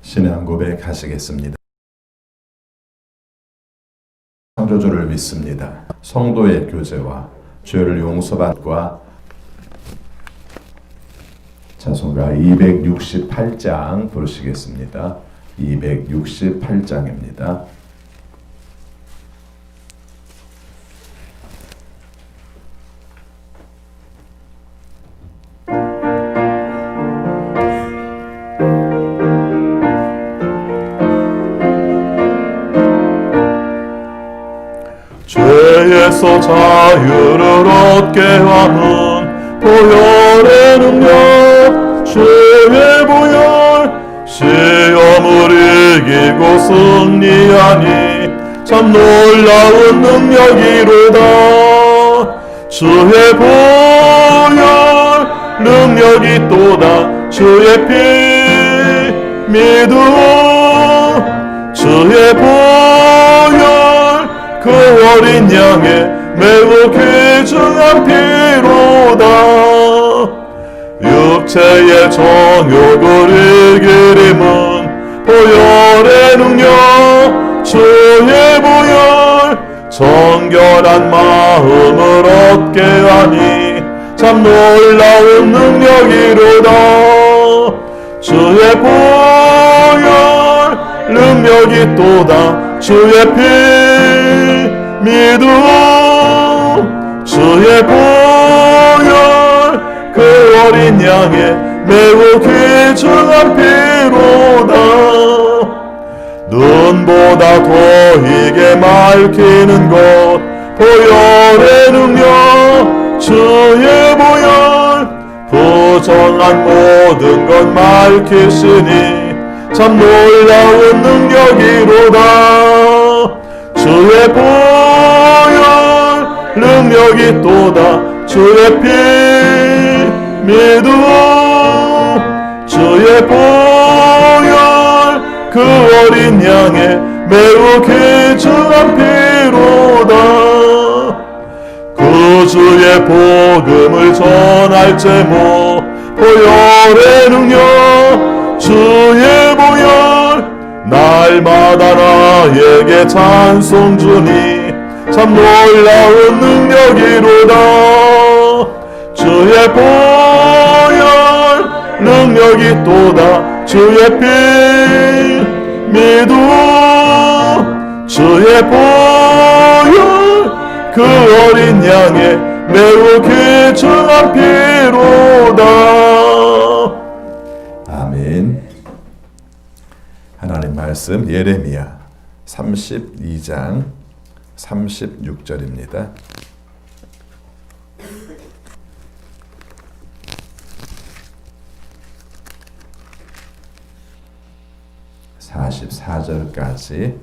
신앙 고백하시겠습니다. 창조주를 믿습니다. 성도의 교제와 죄를 용서받과 찬송가 268장 부르시겠습니다. 268장입니다. 죄에서 자유를 얻게 하는 보혈의 능력, 죄의 보혈, 시험을 이기고 승리하니 참 놀라운 능력이로다. 주의 보혈 능력이 또다. 주의 피 믿음, 주의 보혈 그 어린 양의 매우 귀중한 피로다. 육체의 정욕을 이기림은 보혈의 능력, 주의 보혈, 정결한 마음을 얻게 하니 참 놀라운 능력이로다. 주의 보혈 능력이 또다. 주의 피 믿음, 주의 보혈 그 어린 양의 매우 귀중한 피로다. 눈보다 더이게 맑히는 것 보혈의 능력, 주의 보혈 부정한 모든 것 맑히시니 참 놀라운 능력이로다. 주의 보혈 능력이 또다. 주의 피 믿음, 주의 보혈 그 어린 양의 매우 귀중한 피로다. 구주의 복음을 전할 제목 보혈의 능력, 주의 보혈 날마다 나에게 찬송 주니 참 놀라운 능력이로다. 주의 보혈 능력이 또다. 주의 피 믿음, 주의 보혈 그 어린 양의 매우 귀중한 피로다. 아멘. 하나님 말씀 예레미야 32장 36절입니다. (44절까지)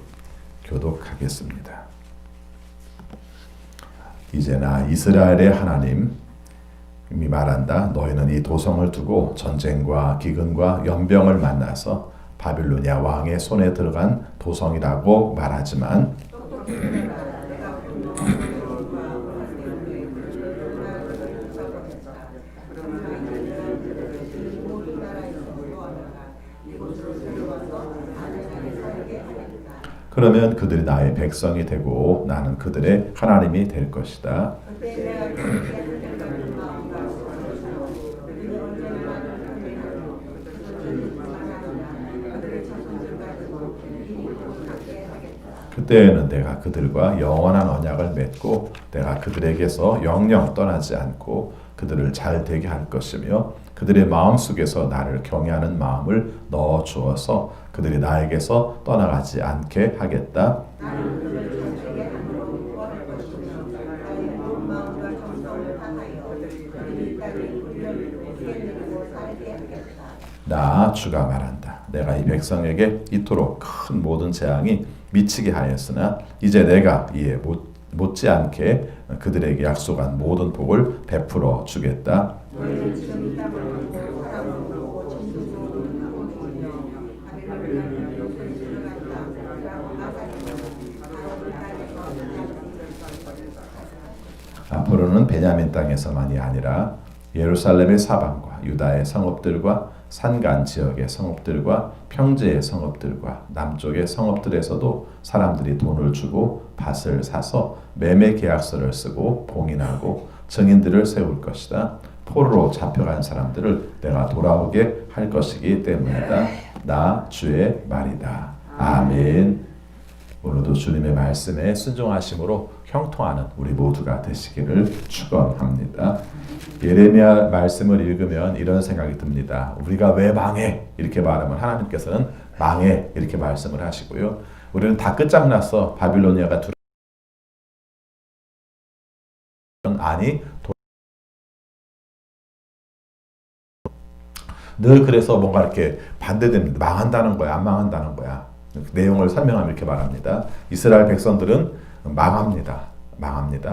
교독하겠습니다. 이제 나 이스라엘의 하나님이 말한다. 너희는 이 도성을 두고 전쟁과 기근과 연병을 만나서 바빌로니아 왕의 손에 들어간 도성이라고 말하지만 그러면 그들이 나의 백성이 되고 나는 그들의 하나님이 될 것이다. 그때에는 내가 그들과 영원한 언약을 맺고 내가 그들에게서 영영 떠나지 않고 그들을 잘 되게 할 것이며 그들의 마음속에서 나를 경외하는 마음을 넣어 주어서 그들이 나에게서 떠나가지 않게 하겠다. 나 주가 말한다. 내가 이 백성에게 이토록 큰 모든 재앙이 미치게 하였으나 이제 내가 이에 못지않게 그들에게 약속한 모든 복을 베풀어 주겠다. 앞으로는 베냐민 땅에서만이 아니라 예루살렘의 사방과 유다의 성읍들과 산간 지역의 성읍들과 평지의 성읍들과 남쪽의 성읍들에서도 사람들이 돈을 주고 밭을 사서 매매 계약서를 쓰고 봉인하고 증인들을 세울 것이다. 포로로 잡혀간 사람들을 내가 돌아오게 할 것이기 때문이다. 나 주의 말이다. 아멘. 오늘도 주님의 말씀에 순종하심으로 형통하는 우리 모두가 되시기를 축원합니다. 예레미야 말씀을 읽으면 이런 생각이 듭니다. 우리가 왜 망해? 이렇게 말하면 하나님께서는 망해 이렇게 말씀을 하시고요. 우리는 다 끝장났어. 바빌로니아가 아니 늘 그래서 뭔가 이렇게 반대됩니다. 망한다는 거야, 안 망한다는 거야. 내용을 설명하면 이렇게 말합니다. 이스라엘 백성들은 망합니다.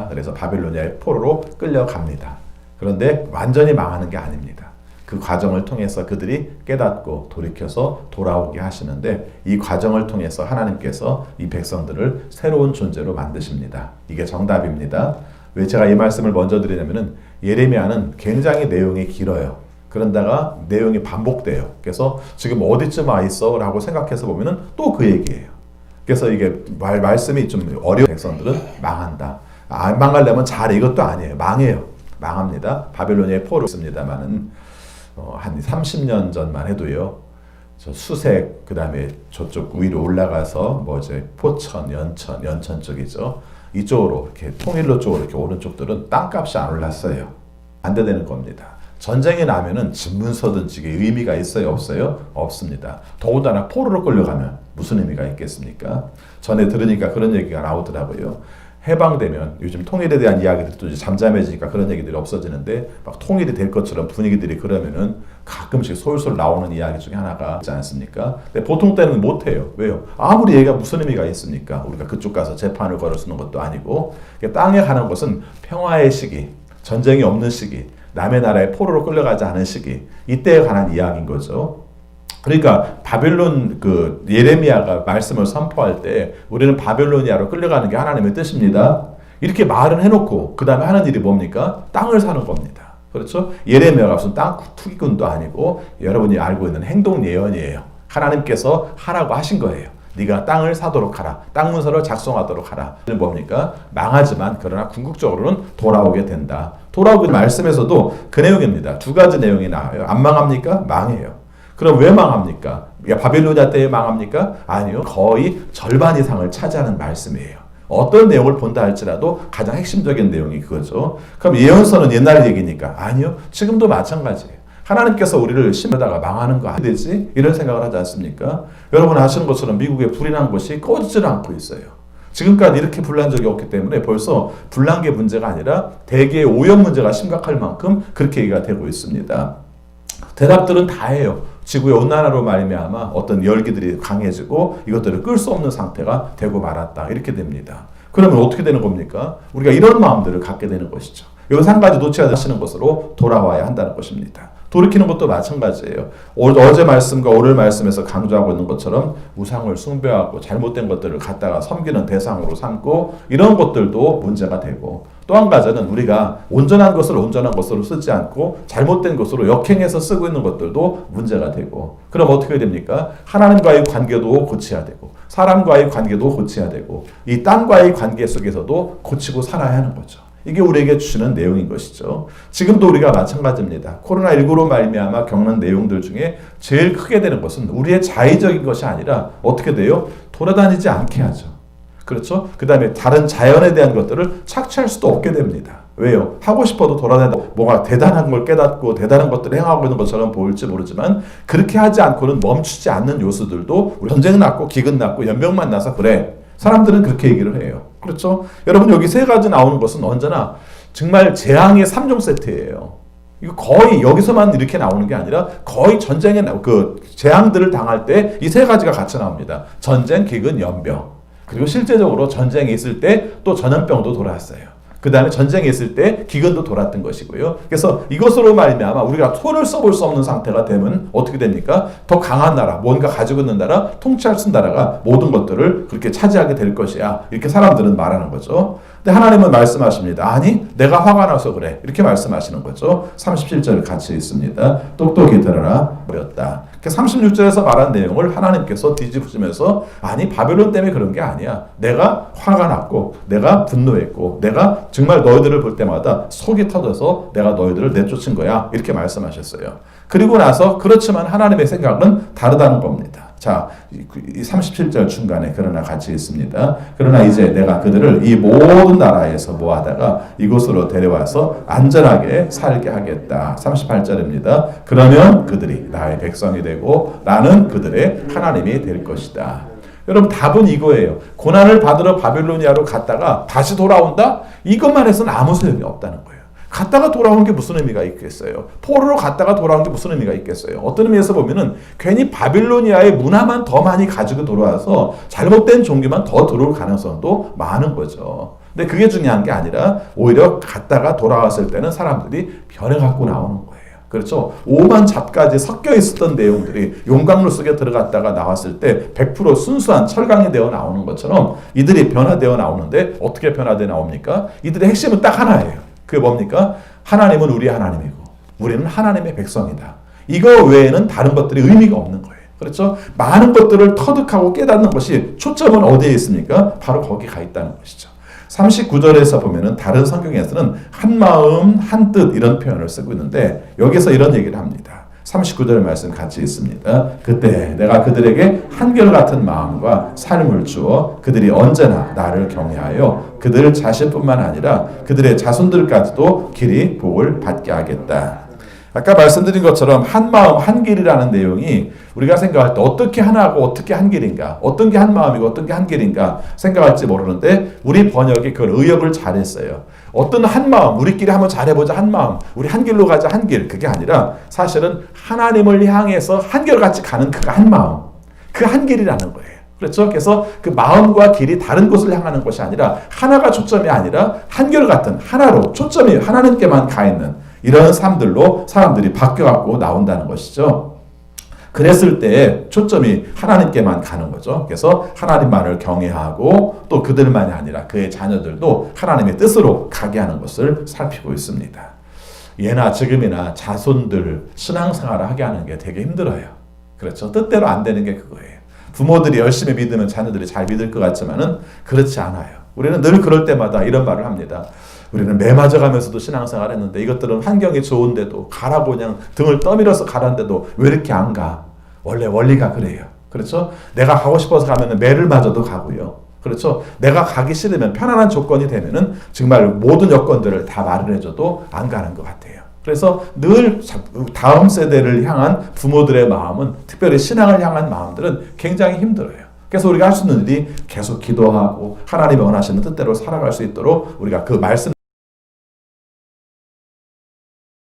그래서 바빌로니아의 포로로 끌려갑니다. 그런데 완전히 망하는 게 아닙니다. 그 과정을 통해서 그들이 깨닫고 돌이켜서 돌아오게 하시는데 이 과정을 통해서 하나님께서 이 백성들을 새로운 존재로 만드십니다. 이게 정답입니다. 왜 제가 이 말씀을 먼저 드리냐면은 예레미야는 굉장히 내용이 길어요. 그런다가 내용이 반복돼요. 그래서 지금 어디쯤 와 있어? 라고 생각해서 보면은 또 그 얘기예요. 그래서 이게 말씀이 좀 어려운 백성들은 망한다. 안 망하려면 잘해. 이것도 아니에요. 망해요. 망합니다. 바빌로니아의 포로 있습니다만은 한 30년 전만 해도요. 저 수색 그다음에 저쪽 위로 올라가서 뭐 이제 포천, 연천 쪽이죠. 이쪽으로 이렇게 통일로 쪽으로 이렇게 오는 쪽들은 땅값이 안 올랐어요. 안 되는 겁니다. 전쟁이 나면은 집문서든지 의미가 있어요, 없어요? 없습니다. 더군다나 포로로 끌려가면 무슨 의미가 있겠습니까? 전에 들으니까 그런 얘기가 나오더라고요. 해방되면 요즘 통일에 대한 이야기들이 또 이제 잠잠해지니까 그런 얘기들이 없어지는데 막 통일이 될 것처럼 분위기들이 그러면은 가끔씩 솔솔 나오는 이야기 중에 하나가 있지 않습니까? 근데 보통 때는 못해요. 왜요? 아무리 얘기가 무슨 의미가 있습니까? 우리가 그쪽 가서 재판을 걸어 쓰는 것도 아니고 땅에 가는 것은 평화의 시기, 전쟁이 없는 시기, 남의 나라에 포로로 끌려가지 않은 시기, 이때에 관한 이야기인 거죠. 그러니까 바빌론 그 예레미야가 말씀을 선포할 때 우리는 바빌로니아로 끌려가는 게 하나님의 뜻입니다. 이렇게 말은 해놓고 그 다음에 하는 일이 뭡니까? 땅을 사는 겁니다. 그렇죠? 예레미야가 무슨 땅 투기꾼도 아니고 여러분이 알고 있는 행동 예언이에요. 하나님께서 하라고 하신 거예요. 네가 땅을 사도록 하라. 땅 문서를 작성하도록 하라. 뭡니까? 망하지만 그러나 궁극적으로는 돌아오게 된다. 돌아오게 말씀에서도 그 내용입니다. 두 가지 내용이 나와요. 안 망합니까? 망해요. 그럼 왜 망합니까? 바빌로니아 때에 망합니까? 아니요. 거의 절반 이상을 차지하는 말씀이에요. 어떤 내용을 본다 할지라도 가장 핵심적인 내용이 그거죠. 그럼 예언서는 옛날 얘기니까? 아니요. 지금도 마찬가지예요. 하나님께서 우리를 심으다가 망하는 거 아니지? 이런 생각을 하지 않습니까? 여러분 아시는 것처럼 미국에 불이 난 것이 꺼지질 않고 있어요. 지금까지 이렇게 불난 적이 없기 때문에 벌써 불난 게 문제가 아니라 대기의 오염 문제가 심각할 만큼 그렇게 얘기가 되고 있습니다. 대답들은 다예요. 지구의 온난화로 말미암아 어떤 열기들이 강해지고 이것들을 끌 수 없는 상태가 되고 말았다. 이렇게 됩니다. 그러면 어떻게 되는 겁니까? 우리가 이런 마음들을 갖게 되는 것이죠. 여기서 한 가지 놓치지 않으시는 것으로 돌아와야 한다는 것입니다. 돌이키는 것도 마찬가지예요. 어제 말씀과 오늘 말씀에서 강조하고 있는 것처럼 우상을 숭배하고 잘못된 것들을 갖다가 섬기는 대상으로 삼고 이런 것들도 문제가 되고 또 한 가지는 우리가 온전한 것을 온전한 것으로 쓰지 않고 잘못된 것으로 역행해서 쓰고 있는 것들도 문제가 되고 그럼 어떻게 됩니까? 하나님과의 관계도 고쳐야 되고 사람과의 관계도 고쳐야 되고 이 땅과의 관계 속에서도 고치고 살아야 하는 거죠. 이게 우리에게 주시는 내용인 것이죠. 지금도 우리가 마찬가지입니다. 코로나19로 말미암아 겪는 내용들 중에 제일 크게 되는 것은 우리의 자의적인 것이 아니라 어떻게 돼요? 돌아다니지 않게 하죠. 그렇죠? 그 다음에 다른 자연에 대한 것들을 착취할 수도 없게 됩니다. 왜요? 하고 싶어도 돌아다니다 뭐가 대단한 걸 깨닫고 대단한 것들을 행하고 있는 것처럼 보일지 모르지만 그렇게 하지 않고는 멈추지 않는 요소들도 전쟁 났고 기근 났고 연병만 나서 그래. 사람들은 그렇게 얘기를 해요. 그렇죠? 여러분 여기 세 가지 나오는 것은 언제나 정말 재앙의 3종 세트예요. 이거 거의 여기서만 이렇게 나오는 게 아니라 거의 전쟁에 그 재앙들을 당할 때 이 세 가지가 같이 나옵니다. 전쟁, 기근, 연병. 그리고 실제적으로 전쟁이 있을 때 또 전염병도 돌아왔어요. 그 다음에 전쟁에 있을 때 기근도 돌았던 것이고요. 그래서 이것으로 말미암아 우리가 손을 써볼 수 없는 상태가 되면 어떻게 됩니까? 더 강한 나라, 뭔가 가지고 있는 나라, 통치할 수 있는 나라가 모든 것들을 그렇게 차지하게 될 것이야. 이렇게 사람들은 말하는 거죠. 근데 하나님은 말씀하십니다. 아니, 내가 화가 나서 그래. 이렇게 말씀하시는 거죠. 37절 같이 있습니다. 똑똑히 들어라. 버렸다. 36절에서 말한 내용을 하나님께서 뒤집으시면서 아니, 바벨론 때문에 그런 게 아니야. 내가 화가 났고, 내가 분노했고, 내가 정말 너희들을 볼 때마다 속이 터져서 내가 너희들을 내쫓은 거야. 이렇게 말씀하셨어요. 그리고 나서 그렇지만 하나님의 생각은 다르다는 겁니다. 자, 이 37절 중간에 그러나 같이 있습니다. 그러나 이제 내가 그들을 이 모든 나라에서 모아다가 이곳으로 데려와서 안전하게 살게 하겠다. 38절입니다. 그러면 그들이 나의 백성이 되고 나는 그들의 하나님이 될 것이다. 여러분, 답은 이거예요. 고난을 받으러 바빌로니아로 갔다가 다시 돌아온다? 이것만 해서는 아무 소용이 없다는 거예요. 갔다가 돌아오는 게 무슨 의미가 있겠어요? 포로로 갔다가 돌아오는 게 무슨 의미가 있겠어요? 어떤 의미에서 보면은 괜히 바빌로니아의 문화만 더 많이 가지고 돌아와서 잘못된 종교만 더 들어올 가능성도 많은 거죠. 근데 그게 중요한 게 아니라 오히려 갔다가 돌아왔을 때는 사람들이 변해갖고 나오는 거예요. 그렇죠? 오만 잡까지 섞여 있었던 내용들이 용광로 속에 들어갔다가 나왔을 때 100% 순수한 철강이 되어 나오는 것처럼 이들이 변화되어 나오는데 어떻게 변화되어 나옵니까? 이들의 핵심은 딱 하나예요. 그게 뭡니까? 하나님은 우리 하나님이고 우리는 하나님의 백성이다. 이거 외에는 다른 것들이 의미가 없는 거예요. 그렇죠? 많은 것들을 터득하고 깨닫는 것이 초점은 어디에 있습니까? 바로 거기 가 있다는 것이죠. 39절에서 보면은 다른 성경에서는 한 마음, 한 뜻 이런 표현을 쓰고 있는데 여기서 이런 얘기를 합니다. 39절 말씀 같이 있습니다. 그때 내가 그들에게 한결같은 마음과 삶을 주어 그들이 언제나 나를 경외하여 그들 자신뿐만 아니라 그들의 자손들까지도 길이 복을 받게 하겠다. 아까 말씀드린 것처럼 한 마음 한 길이라는 내용이 우리가 생각할 때 어떻게 하나고 어떻게 한 길인가, 어떤 게 한 마음이고 어떤 게 한 길인가 생각할지 모르는데 우리 번역이 그걸 의역을 잘했어요. 어떤 한 마음, 우리끼리 한번 잘해보자 한 마음, 우리 한 길로 가자 한 길, 그게 아니라 사실은 하나님을 향해서 한결같이 가는 그 한 마음, 그 한 길이라는 거예요. 그렇죠? 그래서 그 마음과 길이 다른 곳을 향하는 것이 아니라 하나가 초점이 아니라 한결같은 하나로 초점이 하나님께만 가 있는 이런 삶들로 사람들이 바뀌어갖고 나온다는 것이죠. 그랬을 때 초점이 하나님께만 가는 거죠. 그래서 하나님만을 경외하고 또 그들만이 아니라 그의 자녀들도 하나님의 뜻으로 가게 하는 것을 살피고 있습니다. 예나 지금이나 자손들 신앙생활을 하게 하는 게 되게 힘들어요. 그렇죠? 뜻대로 안 되는 게 그거예요. 부모들이 열심히 믿으면 자녀들이 잘 믿을 것 같지만은 그렇지 않아요. 우리는 늘 그럴 때마다 이런 말을 합니다. 우리는 매 맞아가면서도 신앙생활 했는데 이것들은 환경이 좋은데도 가라고 그냥 등을 떠밀어서 가라는데도 왜 이렇게 안 가? 원래 원리가 그래요. 그렇죠? 내가 가고 싶어서 가면은 매를 맞아도 가고요. 그렇죠? 내가 가기 싫으면 편안한 조건이 되면은 정말 모든 여건들을 다 말을 해줘도 안 가는 것 같아요. 그래서 늘 다음 세대를 향한 부모들의 마음은 특별히 신앙을 향한 마음들은 굉장히 힘들어요. 그래서 우리가 할 수 있는 일이 계속 기도하고 하나님이 원하시는 뜻대로 살아갈 수 있도록 우리가 그 말씀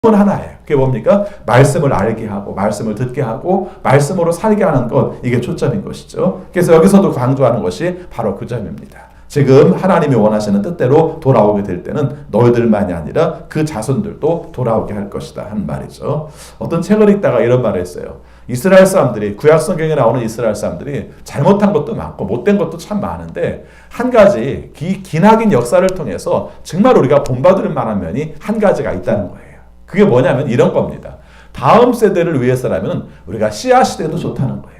하나예요. 그게 뭡니까? 말씀을 알게 하고 말씀을 듣게 하고 말씀으로 살게 하는 것, 이게 초점인 것이죠. 그래서 여기서도 강조하는 것이 바로 그 점입니다. 지금 하나님이 원하시는 뜻대로 돌아오게 될 때는 너희들만이 아니라 그 자손들도 돌아오게 할 것이다 하는 말이죠. 어떤 책을 읽다가 이런 말을 했어요. 이스라엘 사람들이, 구약 성경에 나오는 이스라엘 사람들이 잘못한 것도 많고 못된 것도 참 많은데 한 가지 기나긴 역사를 통해서 정말 우리가 본받을 만한 면이 한 가지가 있다는 거예요. 그게 뭐냐면 이런 겁니다. 다음 세대를 위해서라면 우리가 씨앗이 돼도 좋다는 거예요.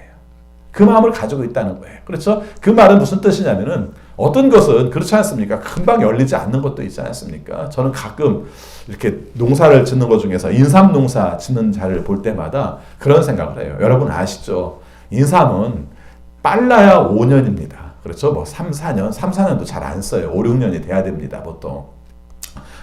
그 마음을 가지고 있다는 거예요. 그렇죠? 그 말은 무슨 뜻이냐면은 어떤 것은 그렇지 않습니까? 금방 열리지 않는 것도 있지 않습니까? 저는 가끔 이렇게 농사를 짓는 것 중에서 인삼 농사 짓는 자를 볼 때마다 그런 생각을 해요. 여러분 아시죠? 인삼은 빨라야 5년입니다. 그렇죠? 뭐 3, 4년도 잘 안 써요. 5, 6년이 돼야 됩니다. 보통.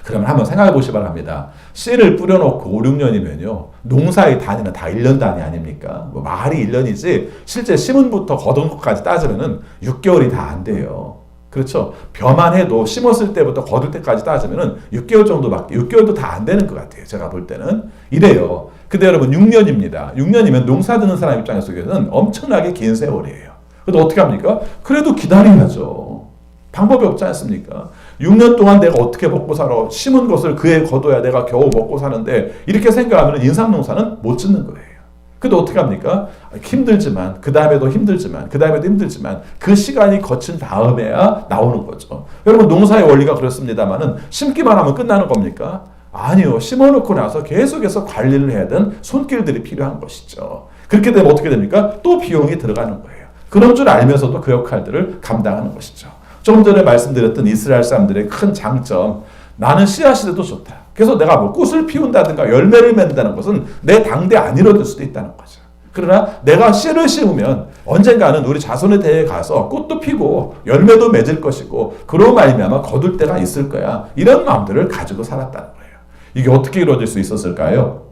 그러면 한번 생각해 보시 바랍니다. 씨를 뿌려놓고 5, 6년이면요. 농사의 단위는 다 1년 단위 아닙니까? 뭐 말이 1년이지 실제 심은부터 거둔 것까지 따지면은 6개월이 다 안 돼요. 그렇죠? 벼만 해도 심었을 때부터 거둘 때까지 따지면은 6개월 정도밖에, 6개월도 다 안 되는 것 같아요. 제가 볼 때는. 이래요. 근데 여러분 6년입니다. 6년이면 농사 짓는 사람 입장에서는 엄청나게 긴 세월이에요. 근데 어떻게 합니까? 그래도 기다려야죠. 방법이 없지 않습니까? 6년 동안 내가 어떻게 먹고 살아? 심은 것을 그에 거둬야 내가 겨우 먹고 사는데 이렇게 생각하면 인삼농사는 못 짓는 거예요. 근데 어떻게 합니까? 힘들지만 그 다음에도 힘들지만 그 다음에도 힘들지만 그 시간이 거친 다음에야 나오는 거죠. 여러분 농사의 원리가 그렇습니다만은 심기만 하면 끝나는 겁니까? 아니요. 심어놓고 나서 계속해서 관리를 해야 되는 손길들이 필요한 것이죠. 그렇게 되면 어떻게 됩니까? 또 비용이 들어가는 거예요. 그런 줄 알면서도 그 역할들을 감당하는 것이죠. 조금 전에 말씀드렸던 이스라엘 사람들의 큰 장점, 나는 씨앗이 돼도 좋다. 그래서 내가 뭐 꽃을 피운다든가 열매를 맺는다는 것은 내 당대 안 이루어질 수도 있다는 거죠. 그러나 내가 씨를 심으면 언젠가는 우리 자손의 대에 가서 꽃도 피고 열매도 맺을 것이고 그로 말미암아 거둘 때가 있을 거야. 이런 마음들을 가지고 살았다는 거예요. 이게 어떻게 이루어질 수 있었을까요?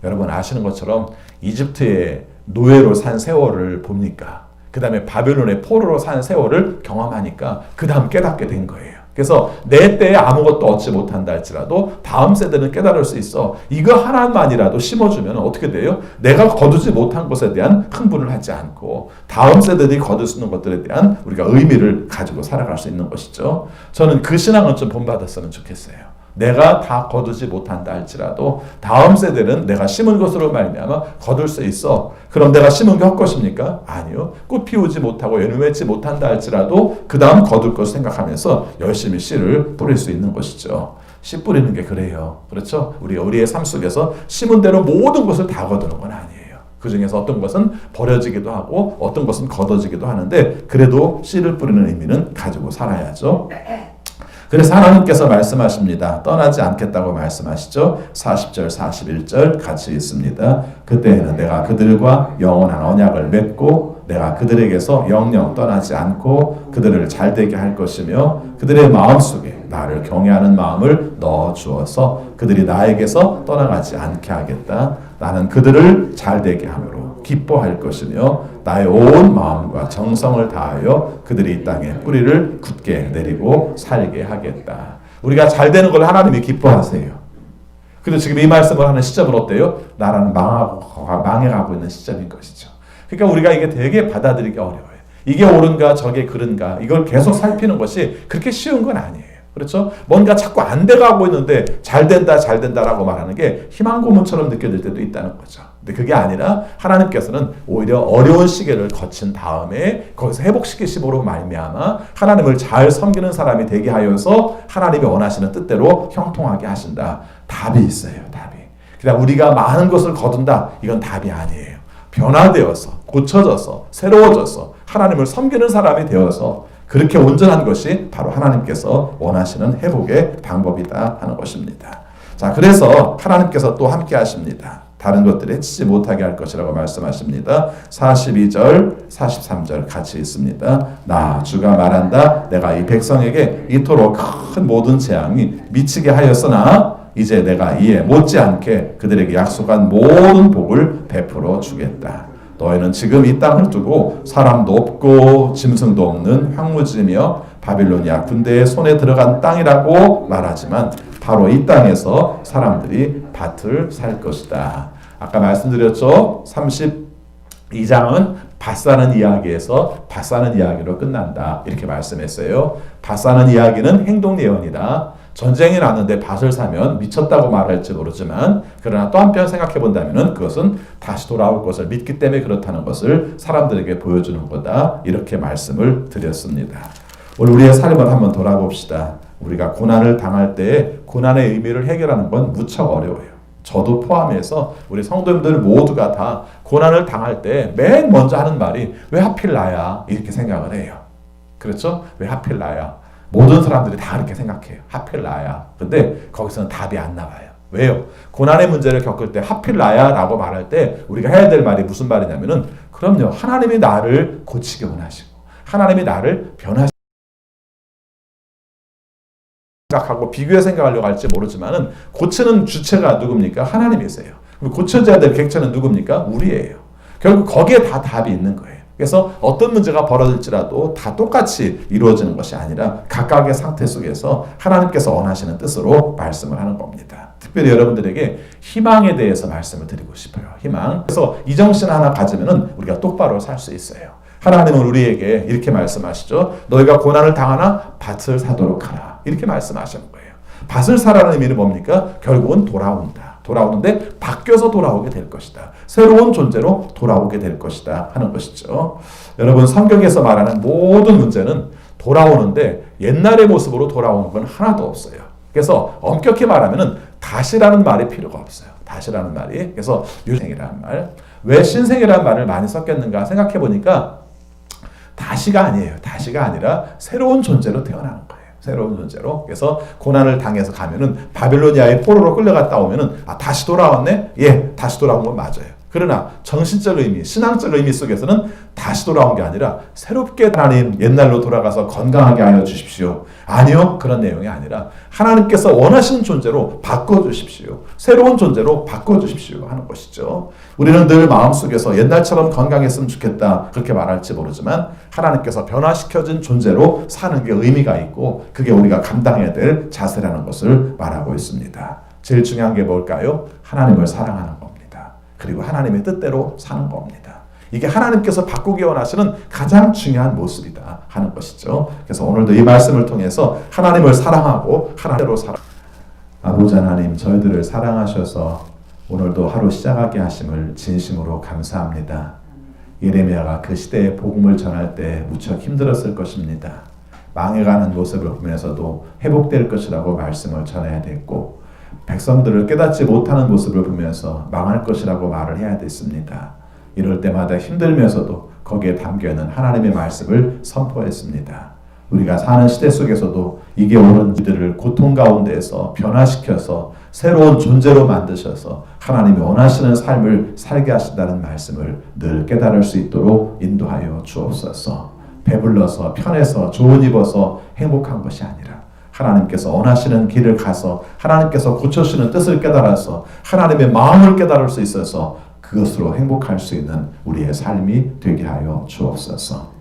여러분 아시는 것처럼 이집트의 노예로 산 세월을 봅니까? 그 다음에 바벨론의 포로로 산 세월을 경험하니까 그 다음 깨닫게 된 거예요. 그래서 내 때에 아무것도 얻지 못한다 할지라도 다음 세대는 깨달을 수 있어. 이거 하나만이라도 심어주면 어떻게 돼요? 내가 거두지 못한 것에 대한 흥분을 하지 않고 다음 세대들이 거둘 수 있는 것들에 대한 우리가 의미를 가지고 살아갈 수 있는 것이죠. 저는 그 신앙을 좀 본받았으면 좋겠어요. 내가 다 거두지 못한다 할지라도 다음 세대는 내가 심은 것으로 말미암아 거둘 수 있어. 그럼 내가 심은 게 헛것입니까? 아니요. 꽃 피우지 못하고 열매 맺지 못한다 할지라도 그 다음 거둘 것을 생각하면서 열심히 씨를 뿌릴 수 있는 것이죠. 씨 뿌리는 게 그래요. 그렇죠? 우리의 삶 속에서 심은 대로 모든 것을 다 거두는 건 아니에요. 그 중에서 어떤 것은 버려지기도 하고 어떤 것은 거둬지기도 하는데 그래도 씨를 뿌리는 의미는 가지고 살아야죠. 그래서 하나님께서 말씀하십니다. 떠나지 않겠다고 말씀하시죠. 40절 41절 같이 있습니다. 그때에는 내가 그들과 영원한 언약을 맺고 내가 그들에게서 영영 떠나지 않고 그들을 잘되게 할 것이며 그들의 마음속에 나를 경외하는 마음을 넣어 주어서 그들이 나에게서 떠나가지 않게 하겠다. 나는 그들을 잘되게 함으로 기뻐할 것이며 나의 온 마음과 정성을 다하여 그들이 이 땅에 뿌리를 굳게 내리고 살게 하겠다. 우리가 잘 되는 걸 하나님이 기뻐하세요. 근데 지금 이 말씀을 하는 시점은 어때요? 나라는 망해가고 있는 시점인 것이죠. 그러니까 우리가 이게 되게 받아들이기 어려워요. 이게 옳은가 저게 그른가 이걸 계속 살피는 것이 그렇게 쉬운 건 아니에요. 그렇죠? 뭔가 자꾸 안 돼가고 있는데 잘 된다라고 말하는 게 희망 고문처럼 느껴질 때도 있다는 거죠. 근데 그게 아니라 하나님께서는 오히려 어려운 시기를 거친 다음에 거기서 회복시키심으로 말미암아 하나님을 잘 섬기는 사람이 되게 하여서 하나님이 원하시는 뜻대로 형통하게 하신다. 답이 있어요. 답이. 그냥 우리가 많은 것을 거둔다. 이건 답이 아니에요. 변화되어서 고쳐져서 새로워져서 하나님을 섬기는 사람이 되어서 그렇게 온전한 것이 바로 하나님께서 원하시는 회복의 방법이다 하는 것입니다. 자, 그래서 하나님께서 또 함께 하십니다. 다른 것들에 해치지 못하게 할 것이라고 말씀하십니다. 42절, 43절 같이 있습니다. 나 주가 말한다. 내가 이 백성에게 이토록 큰 모든 재앙이 미치게 하였으나 이제 내가 이에 못지않게 그들에게 약속한 모든 복을 베풀어 주겠다. 너희는 지금 이 땅을 두고 사람도 없고 짐승도 없는 황무지며 바빌로니아 군대의 손에 들어간 땅이라고 말하지만 바로 이 땅에서 사람들이 밭을 살 것이다. 아까 말씀드렸죠. 32장은 밭 사는 이야기에서 밭 사는 이야기로 끝난다. 이렇게 말씀했어요. 밭 사는 이야기는 행동 예언이다. 전쟁이 났는데 밭을 사면 미쳤다고 말할지 모르지만 그러나 또 한편 생각해 본다면 그것은 다시 돌아올 것을 믿기 때문에 그렇다는 것을 사람들에게 보여주는 거다. 이렇게 말씀을 드렸습니다. 오늘 우리의 삶을 한번 돌아봅시다. 우리가 고난을 당할 때 고난의 의미를 해결하는 건 무척 어려워요. 저도 포함해서 우리 성도님들 모두가 다 고난을 당할 때 맨 먼저 하는 말이 왜 하필 나야? 이렇게 생각을 해요. 그렇죠? 왜 하필 나야? 모든 사람들이 다 그렇게 생각해요. 하필 나야. 근데 거기서는 답이 안 나와요. 왜요? 고난의 문제를 겪을 때 하필 나야 라고 말할 때 우리가 해야 될 말이 무슨 말이냐면은 그럼요. 하나님이 나를 고치기 원하시고 하나님이 나를 변화시키고 생각하고 비교해 생각하려고 할지 모르지만은 고치는 주체가 누굽니까? 하나님이세요. 그럼 고쳐져야 될 객체는 누굽니까? 우리예요. 결국 거기에 다 답이 있는 거예요. 그래서 어떤 문제가 벌어질지라도 다 똑같이 이루어지는 것이 아니라 각각의 상태 속에서 하나님께서 원하시는 뜻으로 말씀을 하는 겁니다. 특별히 여러분들에게 희망에 대해서 말씀을 드리고 싶어요. 희망. 그래서 이 정신 하나 가지면은 우리가 똑바로 살 수 있어요. 하나님은 우리에게 이렇게 말씀하시죠. 너희가 고난을 당하나 밭을 사도록 하라. 이렇게 말씀하시는 거예요. 밭을 사라는 의미는 뭡니까? 결국은 돌아온다. 돌아오는데 바뀌어서 돌아오게 될 것이다. 새로운 존재로 돌아오게 될 것이다 하는 것이죠. 여러분, 성경에서 말하는 모든 문제는 돌아오는데 옛날의 모습으로 돌아오는 건 하나도 없어요. 그래서 엄격히 말하면 다시라는 말이 필요가 없어요. 다시라는 말이. 그래서 유생이라는 말. 왜 신생이라는 말을 많이 썼겠는가 생각해 보니까 다시가 아니에요. 다시가 아니라 새로운 존재로 태어나는 거예요. 새로운 존재로. 그래서 고난을 당해서 가면은 바빌로니아의 포로로 끌려갔다 오면은 다시 돌아왔네? 예, 다시 돌아온 건 맞아요. 그러나 정신적 의미, 신앙적 의미 속에서는 다시 돌아온 게 아니라 새롭게 하나님 옛날로 돌아가서 건강하게 하여 주십시오. 아니요, 그런 내용이 아니라 하나님께서 원하시는 존재로 바꿔주십시오. 새로운 존재로 바꿔주십시오 하는 것이죠. 우리는 늘 마음속에서 옛날처럼 건강했으면 좋겠다 그렇게 말할지 모르지만 하나님께서 변화시켜진 존재로 사는 게 의미가 있고 그게 우리가 감당해야 될 자세라는 것을 말하고 있습니다. 제일 중요한 게 뭘까요? 하나님을 사랑하는 겁니다. 그리고 하나님의 뜻대로 사는 겁니다. 이게 하나님께서 바꾸기 원하시는 가장 중요한 모습이다 하는 것이죠. 그래서 오늘도 이 말씀을 통해서 하나님을 사랑하고 하나님대로 살아. 아버지 하나님, 저희들을 사랑하셔서 오늘도 하루 시작하게 하심을 진심으로 감사합니다. 예레미야가 그 시대에 복음을 전할 때 무척 힘들었을 것입니다. 망해가는 모습을 보면서도 회복될 것이라고 말씀을 전해야 됐고 백성들을 깨닫지 못하는 모습을 보면서 망할 것이라고 말을 해야 됐습니다. 이럴 때마다 힘들면서도 거기에 담겨있는 하나님의 말씀을 선포했습니다. 우리가 사는 시대 속에서도 이게 옳은 이들을 고통 가운데에서 변화시켜서 새로운 존재로 만드셔서 하나님이 원하시는 삶을 살게 하신다는 말씀을 늘 깨달을 수 있도록 인도하여 주옵소서. 배불러서 편해서 좋은 입어서 행복한 것이 아니라 하나님께서 원하시는 길을 가서 하나님께서 고쳐주시는 뜻을 깨달아서 하나님의 마음을 깨달을 수 있어서 그것으로 행복할 수 있는 우리의 삶이 되게 하여 주옵소서.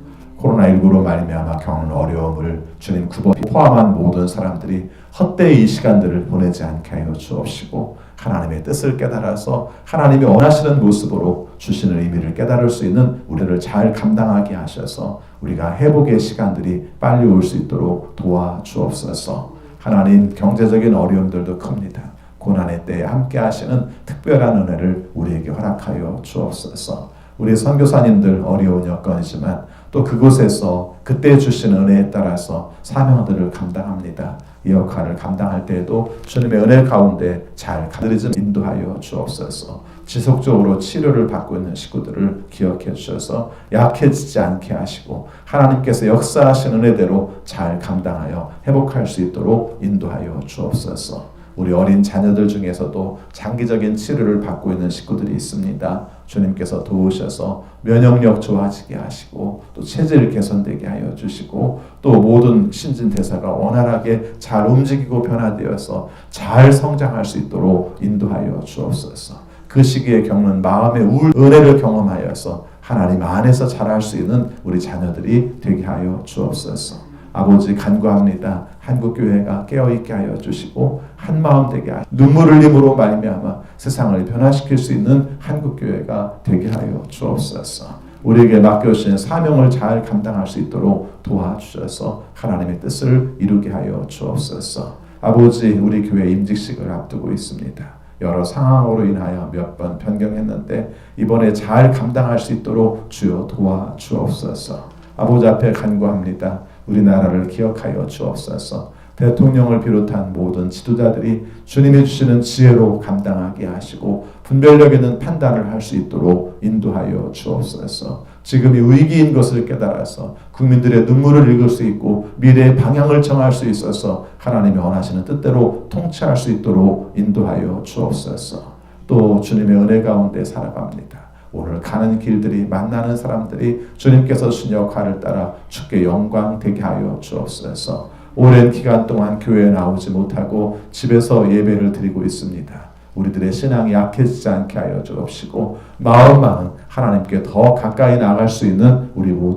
코로나19로 말미암아 겪는 어려움을 주님 포함한 모든 사람들이 헛되이 이 시간들을 보내지 않게 하여 주옵시고 하나님의 뜻을 깨달아서 하나님이 원하시는 모습으로 주시는 의미를 깨달을 수 있는 우리를 잘 감당하게 하셔서 우리가 회복의 시간들이 빨리 올 수 있도록 도와주옵소서. 하나님, 경제적인 어려움들도 큽니다. 고난의 때에 함께 하시는 특별한 은혜를 우리에게 허락하여 주옵소서. 우리 선교사님들 어려운 여건이지만 또 그곳에서 그때 주신 은혜에 따라서 사명들을 감당합니다. 이 역할을 감당할 때에도 주님의 은혜 가운데 잘 가드리지 인도하여 주옵소서. 지속적으로 치료를 받고 있는 식구들을 기억해 주셔서 약해지지 않게 하시고 하나님께서 역사하신 은혜대로 잘 감당하여 회복할 수 있도록 인도하여 주옵소서. 우리 어린 자녀들 중에서도 장기적인 치료를 받고 있는 식구들이 있습니다. 주님께서 도우셔서 면역력 좋아지게 하시고 또 체질 개선되게 하여 주시고 또 모든 신진대사가 원활하게 잘 움직이고 변화되어서 잘 성장할 수 있도록 인도하여 주옵소서. 그 시기에 겪는 마음의 은혜를 경험하여서 하나님 안에서 자랄 수 있는 우리 자녀들이 되게 하여 주옵소서. 아버지, 간구합니다. 한국교회가 깨어있게 하여 주시고 한마음 되게 하시고 눈물 흘림으로 말미암아 세상을 변화시킬 수 있는 한국교회가 되게 하여 주옵소서. 우리에게 맡겨주신 사명을 잘 감당할 수 있도록 도와주셔서 하나님의 뜻을 이루게 하여 주옵소서. 아버지, 우리 교회 임직식을 앞두고 있습니다. 여러 상황으로 인하여 몇 번 변경했는데 이번에 잘 감당할 수 있도록 주여 도와주옵소서. 아버지 앞에 간구합니다. 우리나라를 기억하여 주옵소서. 대통령을 비롯한 모든 지도자들이 주님이 주시는 지혜로 감당하게 하시고 분별력 있는 판단을 할 수 있도록 인도하여 주옵소서. 지금이 위기인 것을 깨달아서 국민들의 눈물을 읽을 수 있고 미래의 방향을 정할 수 있어서 하나님이 원하시는 뜻대로 통치할 수 있도록 인도하여 주옵소서. 또 주님의 은혜 가운데 살아갑니다. 오늘 가는 길들이 만나는 사람들이 주님께서 주신 역할을 따라 주께 영광 되게 하여 주옵소서. 오랜 기간 동안 교회에 나오지 못하고 집에서 예배를 드리고 있습니다. 우리들의 신앙이 약해지지 않게 하여 주옵시고 마음만은 하나님께 더 가까이 나갈 수 있는 우리 모두